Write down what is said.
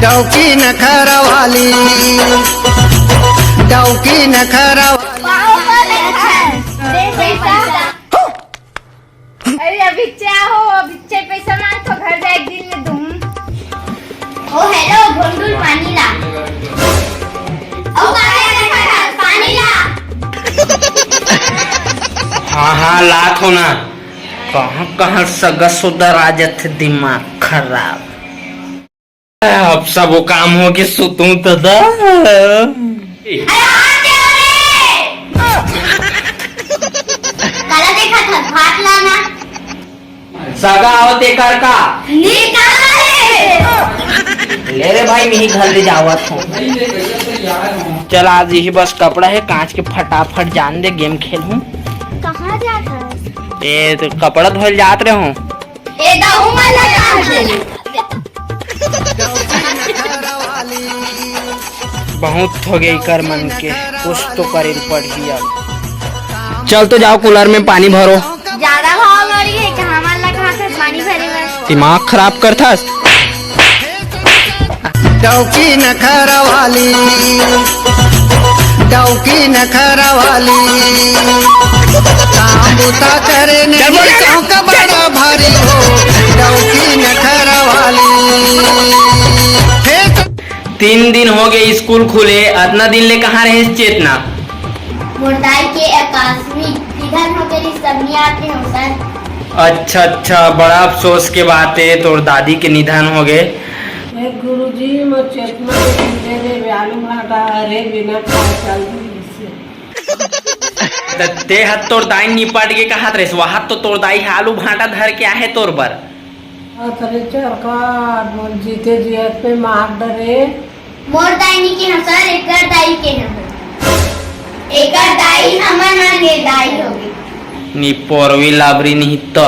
डौकी नखरा वाली, डौकी नखरा अरे अभी क्या हो, अभी पैसा मांग तो घर जा, एक दिन में दूं। ओ हेलो भोंडुल, पानी ला। ओ पानी ला। हाँ हाँ लात हो ना। कहाँ कहाँ सगा सुधर आ जाते, दिमाग खराब। अब सब वो काम हो के सुतूं तो काला देखा था, भात लाना। सगा आओ देकर का निकाला ले रे भाई, मैं घर ले जावत हूँ। चल आज यही बस कपड़ा है कांच के, फटाफट जान दे गेम खेल हूँ। कहाँ जाता? ए तो कपड़ा धोल जात रहे हूँ। बहुत हो गई कर मन के, कुछ तो करे पड़ी। अब चल तो जाओ कूलर में पानी भरो। ज्यादा भाव बढ़ी है, कहाँ मन लगा था पानी भरे में। दिमाग खराब करता। डौकी नखरा वाली, डौकी नखरा वाली, काम बुता करे नहीं गाँव का बड़ा भारी हो, डौकी नखरा वाली। 3 दिन हो गए स्कूल खुले, इतना दिन ले कहाँ रहे चेतना। मोटाई के आकस्मिक निधन हो गई, सब नहीं आते हो सर। अच्छा अच्छा, बड़ा अफसोस के बात है, तोर दादी के निधन हो गए। गुरुजी मैं चेतना दे आलू भाटा अरे बिना चल ते हाथ तोर दाई निपट के कहा रे, वहां तो तोर दाई आलू भाटा धर के आहे तोर बर। अतरे चरका बोल जीते जियत पे मार डरे। मोर दाई नी के हम सर, एकर दाई के हम, एकर दाई हमर ना के दाई होगी। नी पोरवी लाबरी नहीं तो